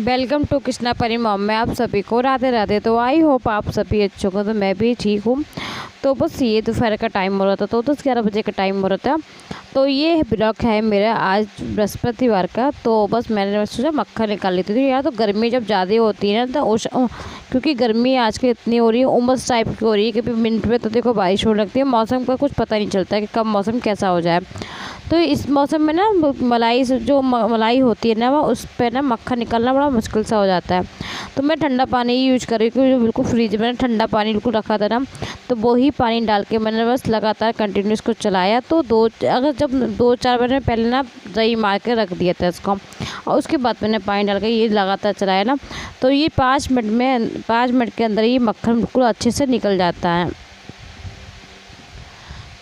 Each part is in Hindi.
वेलकम टू कृष्णा परी मॉम में आप सभी को राधे राधे। तो आई होप आप सभी अच्छे हो। तो मैं भी ठीक हूँ। तो बस ये दोपहर का टाइम हो रहा था, तो 10-11 बजे का टाइम हो रहा था। तो ये ब्लॉग है मेरा आज बृहस्पतिवार का। तो बस मैंने सोचा मक्खन निकाल लेती थी यार। तो गर्मी जब ज़्यादा होती है ना, तो क्योंकि गर्मी आजकल इतनी हो रही है, उमस टाइप की हो रही है कि मिनट में तो देखो बारिश होने लगती है। मौसम का कुछ पता नहीं चलता कि कब मौसम कैसा हो जाए। तो इस मौसम में ना मलाई से जो मलाई होती है ना, वो उस पर ना मक्खन निकालना बड़ा मुश्किल सा हो जाता है। तो मैं ठंडा पानी ही यूज कर रही हूँ, जो बिल्कुल फ्रिज में ठंडा पानी बिल्कुल रखा था ना, तो वही पानी डाल के मैंने बस लगातार कंटिन्यू इसको चलाया। तो जब 2-4 मिनट पहले ना दही मार के रख दिया था इसको, और उसके बाद मैंने पानी डाल के ये लगातार चलाया ना, तो ये 5 मिनट के अंदर ये मक्खन बिल्कुल अच्छे से निकल जाता है।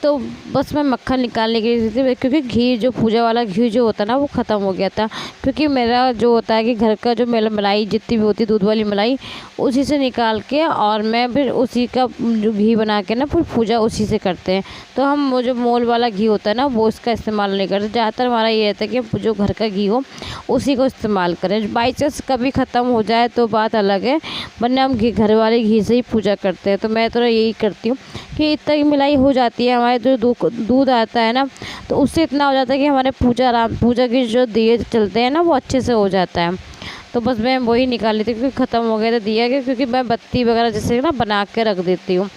तो बस मैं मक्खन निकालने के लिए थी, क्योंकि घी जो पूजा वाला घी जो होता है ना, वो ख़त्म हो गया था। क्योंकि मेरा जो होता है कि घर का जो मेरा मलाई जितनी भी होती है दूध वाली मलाई, उसी से निकाल के और मैं फिर उसी का जो घी बना के ना फिर पूजा उसी से करते हैं। तो हम वो जो मोल वाला घी होता है ना, वो इसका इस्तेमाल नहीं करते। ज़्यादातर हमारा ये रहता है कि जो घर का घी हो उसी को इस्तेमाल करें। बाई चांस कभी ख़त्म हो जाए तो बात अलग है, वरना हम घर वाले घी से ही पूजा करते हैं। तो मैं तो यही करती हूँ कि इतना की मिलाई हो जाती है। हमारे जो दूध आता है ना, तो उससे इतना हो जाता है कि हमारे पूजा की जो दिए चलते हैं ना, वो अच्छे से हो जाता है। तो बस मैं वही निकाल लेती हूँ, क्योंकि ख़त्म हो गया था दिया के, क्योंकि मैं बत्ती वगैरह जैसे ना बना के रख देती हूँ।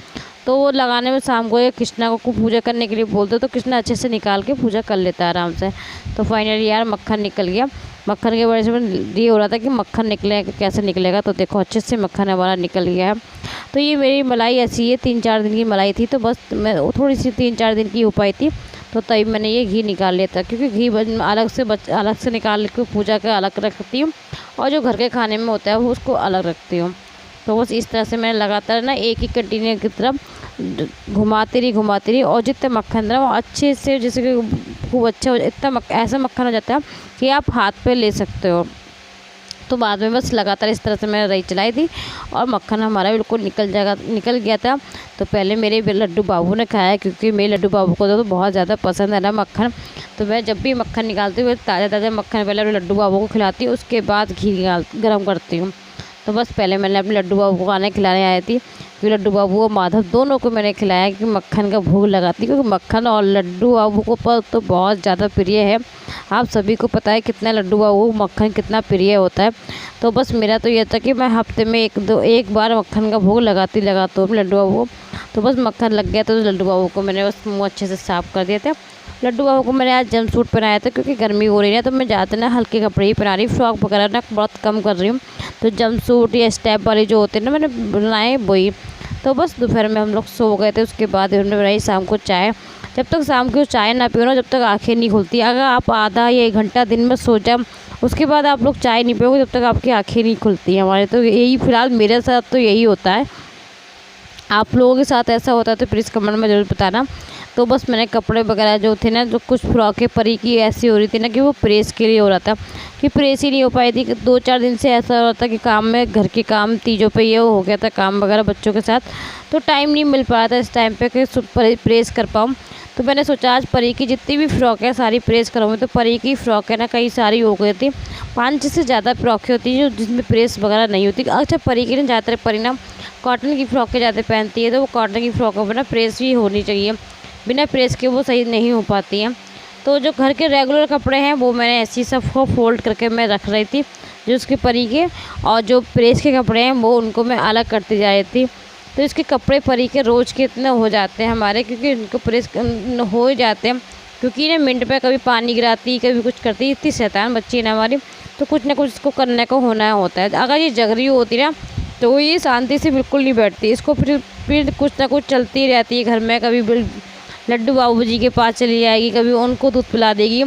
तो वो लगाने में शाम को ये कृष्णा को पूजा करने के लिए बोलते, तो कृष्णा अच्छे से निकाल के पूजा कर लेता है आराम से। तो फाइनली यार मक्खन निकल गया। मक्खन के वजह से ये हो रहा था कि मक्खन निकलेगा कैसे निकलेगा। तो देखो अच्छे से मक्खन हमारा निकल गया है। तो ये मेरी मलाई ऐसी है, 3-4 दिन की मलाई थी। तो बस मैं थोड़ी सी 3-4 दिन की हो पाई थी, तो तभी मैंने ये घी निकाल लिया था। क्योंकि घी अलग से निकाल के पूजा का अलग रखती हूँ, और जो घर के खाने में होता है वो उसको अलग रखती हूँ। तो बस इस तरह से मैं लगातार ना एक ही कंटेनर की तरफ घुमाती रही, और जितने मक्खन ना वो अच्छे से, जैसे कि खूब अच्छा हो, ऐसा मक्खन हो जाता है कि आप हाथ पे ले सकते हो। तो बाद में बस लगातार इस तरह से मैंने रही चलाई थी, और मक्खन हमारा बिल्कुल निकल गया था। तो पहले मेरे लड्डू बाबू ने खाया, क्योंकि मेरे लड्डू बाबू को तो बहुत ज़्यादा पसंद है ना मक्खन। तो मैं जब भी मक्खन निकालती हूँ, ताज़ा मक्खन पहले अपने लड्डू बाबू को खिलाती हूँ, उसके बाद घी गर्म करती हूँ। तो बस पहले मैंने अपने लड्डू बाबू को खाना खिलाने आई थी, क्योंकि लड्डू बाबू और माधव दोनों को मैंने खिलाया कि मक्खन का भोग लगाती, क्योंकि मक्खन और लड्डू बाबू को पर तो बहुत ज़्यादा प्रिय है। आप सभी को पता है कितना लड्डू बाबू मक्खन कितना प्रिय होता है। तो बस मेरा तो ये था कि मैं हफ्ते में एक बार मक्खन का भोग लगाती हूँ लड्डू बाबू को। तो बस मक्खन लग गया, तो लड्डू बाबू को मैंने बस मुँह अच्छे से साफ़ कर दिया था। लड्डू बाबू को मैंने आज जंप सूट पहनाया था, क्योंकि गर्मी हो रही है, तो मैं ज़्यादा ना हल्के कपड़े ही पहना रही, फ्रॉक वगैरह ना बहुत कम कर रही हूँ। तो जंप सूट या स्टेप वाले जो होते हैं ना, मैंने बनाए वही। तो बस दोपहर में हम लोग सो गए थे। उसके बाद हमने बनाई शाम को चाय। जब तक शाम को चाय ना पियो ना, जब तक आँखें नहीं खुलती। अगर आप आधा या 1 घंटा दिन में सो जाओ, उसके बाद आप लोग चाय नहीं पियोगे, जब तक आपकी आँखें नहीं खुलती हैं। हमारे तो यही फ़िलहाल मेरे साथ तो यही होता है। आप लोगों के साथ ऐसा होता है तो प्लीज़ कमेंट में ज़रूर बताना। तो बस मैंने कपड़े वगैरह जो थे ना, जो कुछ फ्रॉकें परी की ऐसी हो रही थी ना, कि वो प्रेस के लिए हो रहा था, कि प्रेस ही नहीं हो पाई थी। 2-4 दिन से ऐसा हो रहा था कि काम में, घर के काम तीजों पे ये हो गया था, काम वगैरह बच्चों के साथ, तो टाइम नहीं मिल पा रहा था इस टाइम पे कि प्रेस कर पाऊँ। तो मैंने सोचा आज परी की जितनी भी फ्रॉक है सारी प्रेस करूँगी। तो परी की फ्रॉक है ना, कई सारी हो गई थी, 5 से ज़्यादा फ्रॉकें होती हैं जिसमें प्रेस वगैरह नहीं होती। अच्छा, परी की ना ज़्यादातर परी ना कॉटन की फ्रॉकें ज़्यादा पहनती है, तो वो कॉटन की फ्रॉकों पर ना प्रेस भी होनी चाहिए, बिना प्रेस के वो सही नहीं हो पाती हैं। तो जो घर के रेगुलर कपड़े हैं वो मैंने ऐसी सबको फोल्ड करके मैं रख रही थी, जो उसके परी के, और जो प्रेस के कपड़े हैं वो उनको मैं अलग करती जा रही थी। तो इसके कपड़े परी के रोज़ के इतने हो जाते हैं हमारे, क्योंकि इनको प्रेस हो ही जाते हैं। क्योंकि ना मिनट पे कभी पानी गिराती, कभी कुछ करती, इतनी शैतान बच्ची है ना हमारी, तो कुछ ना कुछ इसको करने को होना होता है। अगर ये जग रही होती ना, तो ये शांति से बिल्कुल नहीं बैठती, इसको फिर कुछ ना कुछ चलती रहती है घर में। कभी लड्डू बाबूजी के पास चली जाएगी, कभी उनको दूध पिला देगी।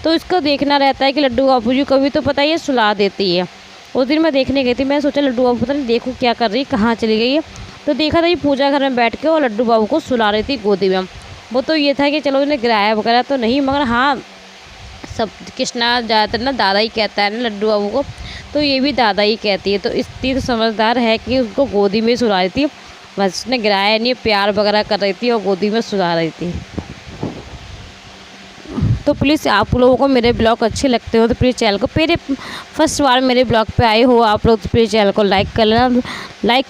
तो इसको देखना रहता है कि लड्डू बाबूजी कभी तो पता ही है सुला देती है। उस दिन मैं देखने गई थी, मैंने सोचा लड्डू बाबू पता नहीं देखो क्या कर रही, कहाँ चली गई है। तो देखा था ये पूजा घर में बैठ के और लड्डू बाबू को सुला रही थी गोदी में। वो तो ये था कि चलो उन्हें गिराया वगैरह तो नहीं, मगर हाँ सब कृष्णा ज़्यादातर ना दादा ही कहता है ना लड्डू बाबू को, तो ये भी दादा ही कहती है। तो इतनी तो समझदार है कि उसको गोदी में सुला रही थी, बस उसने गिराया नहीं, प्यार वगैरह कर रही थी और गोदी में सुला रही थी। तो प्लीज़ आप लोगों को मेरे ब्लॉग अच्छे लगते हो तो प्लीज़ चैनल को फर्स्ट बार मेरे ब्लॉग पे आए हो आप लोग, तो प्लीज़ चैनल को लाइक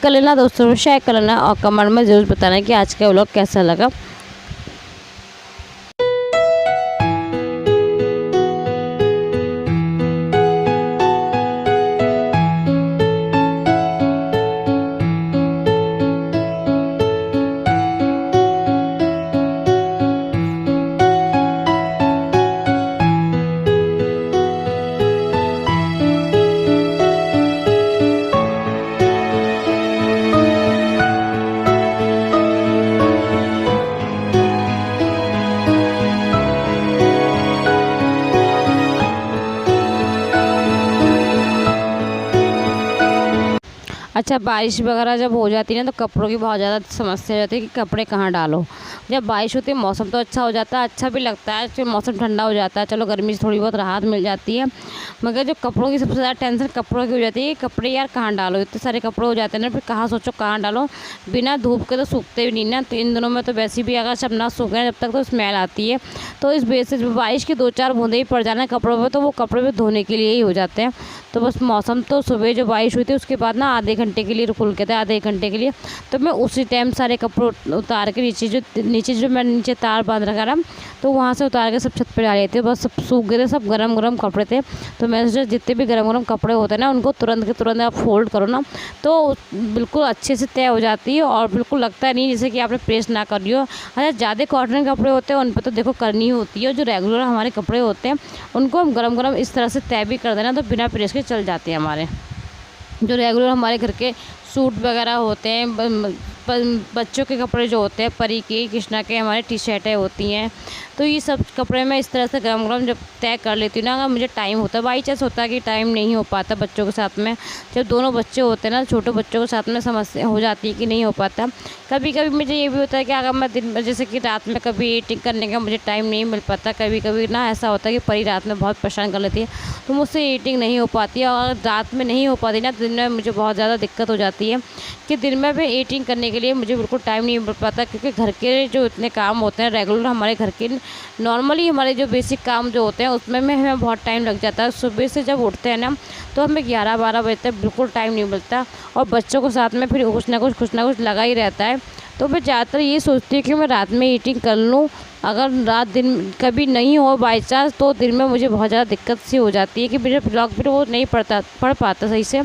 कर लेना दोस्तों को शेयर कर लेना और कमेंट में ज़रूर बताना कि आज का ब्लॉग कैसा लगा। अच्छा, बारिश वगैरह जब हो जाती है ना तो कपड़ों की बहुत ज़्यादा समस्या हो जाती है कि कपड़े कहाँ डालो। जब बारिश होती है मौसम तो अच्छा हो जाता है, अच्छा भी लगता है, फिर मौसम ठंडा हो जाता है, चलो गर्मी से थोड़ी बहुत राहत मिल जाती है। मगर जो कपड़ों की सबसे ज़्यादा टेंशन कपड़ों की हो जाती है कि कपड़े यार कहाँ डालो, इतने सारे कपड़े हो जाते हैं ना, फिर कहाँ सोचो कहाँ डालो। बिना धूप के तो सूखते भी नहीं ना, तो इन दिनों में तो वैसे भी अगर सब ना सूखे जब तक तो स्मेल आती है। तो इस वजह से बारिश की 2-4 बूंदें ही पड़ जाना कपड़ों पर तो वो कपड़े भी धोने के लिए ही हो जाते हैं। तो बस मौसम तो सुबह जो बारिश हुई थी उसके बाद ना आधे घंटे के लिए खुल के थे, आधे 1 घंटे के लिए। तो मैं उसी टाइम सारे कपड़े उतार के नीचे जो मैं नीचे तार बांध रखा था तो वहाँ से उतार के सब छत पर डाले थे, बस सब सूख गए थे, सब गरम गरम कपड़े थे। तो मैं सोचा जितने भी गरम गरम कपड़े होते हैं ना उनको तुरंत के तुरंत आप फोल्ड करो ना तो बिल्कुल अच्छे से तय हो जाती है और बिल्कुल लगता नहीं जैसे कि आपने प्रेस ना कर लियो। अच्छा, ज़्यादा कॉटन कपड़े होते हैं उन पर तो देखो करनी होती है, जो रेगुलर हमारे कपड़े होते हैं उनको हम गरम गरम इस तरह से तय भी कर देना तो बिना प्रेस के चल जाते हैं। हमारे जो रेगुलर हमारे घर के सूट वगैरह होते हैं, बच्चों के कपड़े जो होते हैं, परी के कृष्णा के हमारे टी शर्टें होती हैं, तो ये सब कपड़े मैं इस तरह से गरम गरम जब तय कर लेती हूँ ना, अगर मुझे टाइम होता है, बाई चांस होता है कि टाइम नहीं हो पाता बच्चों के साथ में, जब दोनों बच्चे होते हैं ना छोटे बच्चों के साथ में समस्या हो जाती है कि नहीं हो पाता। कभी कभी मुझे ये भी होता है कि अगर मैं दिन में जैसे कि रात में कभी एडिटिंग करने का मुझे टाइम नहीं मिल पाता, कभी कभी ना ऐसा होता है कि परी रात में बहुत परेशान कर लेती है तो मुझसे एडिटिंग नहीं हो पाती है। और रात में नहीं हो पाती ना दिन में मुझे बहुत ज़्यादा दिक्कत हो जाती है कि दिन में भी एडिटिंग करने के लिए मुझे बिल्कुल टाइम नहीं मिल पाता, क्योंकि घर के जो इतने काम होते हैं रेगुलर हमारे घर के नॉर्मली हमारे जो बेसिक काम जो होते हैं उसमें हमें बहुत टाइम लग जाता है। सुबह से जब उठते हैं ना तो हमें 11-12 बजे तक बिल्कुल टाइम नहीं मिलता और बच्चों के साथ में फिर कुछ ना कुछ लगा ही रहता है। तो मैं ज़्यादातर ये सोचती हूँ कि मैं रात में एडिटिंग कर लूँ, अगर रात दिन कभी नहीं हो बाई चांस तो दिन में मुझे बहुत ज़्यादा दिक्कत सी हो जाती है कि मेरे ब्लॉग फिर वो नहीं पढ़ पाता सही से।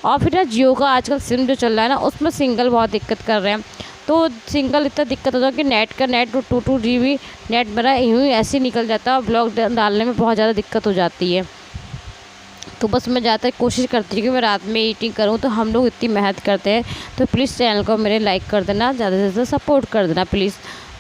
और फिर ना जियो का आजकल सिम जो चल रहा है ना उसमें सिंगल बहुत दिक्कत कर रहे हैं, तो सिंगल इतना दिक्कत होता है कि नेट 2 GB नेट मेरा यूँ ही ऐसे निकल जाता है और ब्लॉग डालने में बहुत ज़्यादा दिक्कत हो जाती है। तो बस मैं ज़्यादातर कोशिश करती हूँ कि मैं रात में एडिटिंग करूँ, तो हम लोग इतनी मेहनत करते हैं तो प्लीज़ चैनल को मेरे लाइक कर देना, ज़्यादा से ज़्यादा सपोर्ट कर देना प्लीज़।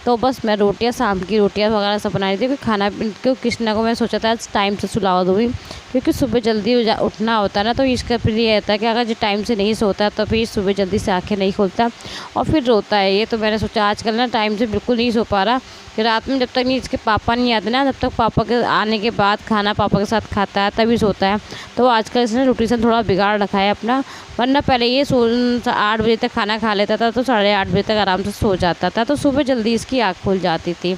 तो बस मैं रोटियां शाम की रोटियां वगैरह सब बना रही थी, क्योंकि खाना क्योंकि कृष्णा को मैं सोचा था आज टाइम से सुला दूँगी, क्योंकि सुबह जल्दी उठना होता है ना, तो इसका फिर ये रहता है कि अगर जो टाइम से नहीं सोता तो फिर सुबह जल्दी से आँखें नहीं खोलता और फिर रोता है ये। तो मैंने सोचा आजकल ना टाइम से बिल्कुल नहीं सो पा रहा कि रात में जब तक नहीं इसके पापा नहीं आते ना तब तक पापा के आने के बाद खाना पापा के साथ खाता है तभी सोता है। तो आजकल इसने रूटीन थोड़ा बिगाड़ रखा है अपना, वरना पहले ये 8 बजे तक खाना खा लेता था तो 8:30 बजे तक आराम से सो जाता था, तो सुबह जल्दी इसकी आँख खुल जाती थी।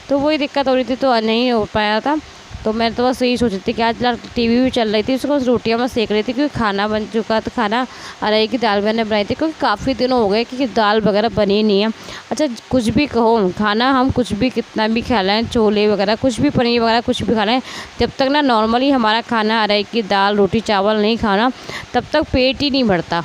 तो वही दिक्कत हो रही थी तो नहीं हो पाया था। तो मैं तो बस यही सोच रही थी कि आज टीवी भी चल रही थी, उसको रोटियां मैं सेक रही थी क्योंकि खाना बन चुका था। खाना अरहर की दाल मैंने बनाई थी क्योंकि काफ़ी दिनों हो गए कि दाल वगैरह बनी नहीं है। अच्छा, कुछ भी कहो खाना हम कुछ भी कितना भी खा लें, छोले वगैरह कुछ भी पनीर वगैरह कुछ भी खा लें, जब तक ना नॉर्मली हमारा खाना अरहर की दाल रोटी चावल नहीं खाना तब तक पेट ही नहीं भरता।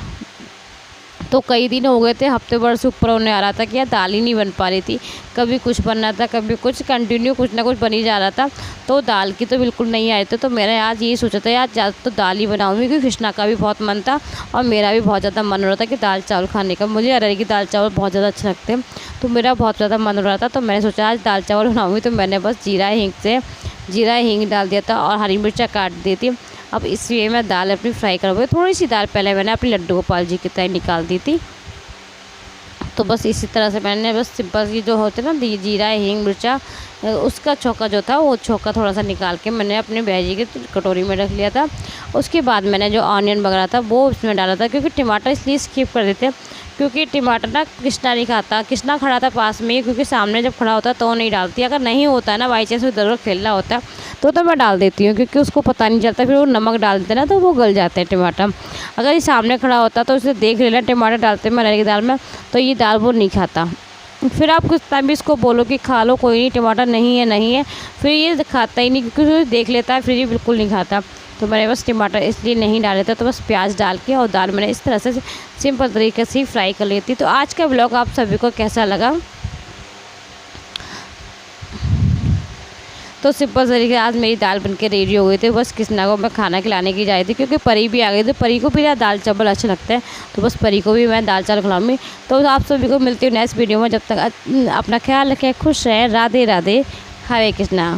तो कई दिन हो गए थे, हफ्ते भर से ऊपर होने आ रहा था कि यार दाल ही नहीं बन पा रही थी, कभी कुछ बनना था कभी कुछ, कंटिन्यू कुछ ना कुछ बन ही जा रहा था। तो दाल की तो बिल्कुल नहीं आए थे, तो मैंने आज ये सोचा था यार ज़्यादा तो दाल ही बनाऊंगी, क्योंकि कृष्णा का भी बहुत मन था और मेरा भी बहुत ज़्यादा मन हो रहा था कि दाल चावल खाने का। मुझे अरहर की दाल चावल बहुत ज़्यादा अच्छे लगते हैं, तो मेरा बहुत ज़्यादा मन हो रहा था। तो मैंने सोचा आज दाल चावल बनाऊँगी, तो मैंने बस जीरा हींग डाल दिया था और हरी मिर्चा काट दी थी। अब इसलिए मैं दाल अपनी फ्राई करूँगी। थोड़ी सी दाल पहले मैंने अपनी लड्डू गोपाल जी की तरह निकाल दी थी। तो बस इसी तरह से मैंने बस सिंपल की जो होते ना जीरा हींग मिर्चा उसका छौंका जो था वो छौंका थोड़ा सा निकाल के मैंने अपने भैजी की कटोरी में रख लिया था। उसके बाद मैंने जो ऑनियन वगैरह था वो उसमें डाला था, क्योंकि टमाटर इसलिए स्किप कर देते क्योंकि टमाटर ना कृष्णा नहीं खाता। कृष्णा खड़ा था पास में ही, क्योंकि सामने जब खड़ा होता है तो नहीं डालती। अगर नहीं होता है ना, बाई चांस इधर उधर खेल रहा होता है तो मैं डाल देती हूँ, क्योंकि उसको पता नहीं चलता। फिर वो नमक डाल देते ना तो वो गल जाते हैं टमाटर। अगर ये सामने खड़ा होता तो उसे देख लेना टमाटर डालते मैं अरहर की दाल में, तो ये दाल वो नहीं खाता। फिर आप कुछ टाइम भी इसको बोलो कि खा लो, कोई नहीं, टमाटर नहीं है नहीं है, फिर ये खाता ही नहीं, क्योंकि वो देख लेता है, फिर ये बिल्कुल नहीं खाता। तो मैंने बस टमाटर इसलिए नहीं डाले थे, तो बस प्याज डाल के और दाल मैंने इस तरह से सिंपल तरीके से फ्राई कर लेती। तो आज का ब्लॉग आप सभी को कैसा लगा? तो सिंपल तरीके आज मेरी दाल बनके रेडी हो गई थी। बस कृष्णा को मैं खाना खिलाने की जा रही थी, क्योंकि परी भी आ गई थी। परी को भी यार दाल चावल अच्छे लगते हैं, तो बस परी को भी मैं दाल चावल खिलाऊंगी। तो आप सभी को मिलती हूँ नेक्स्ट वीडियो में। जब तक अपना ख्याल रखें, खुश रहें, राधे राधे, हरे कृष्णा।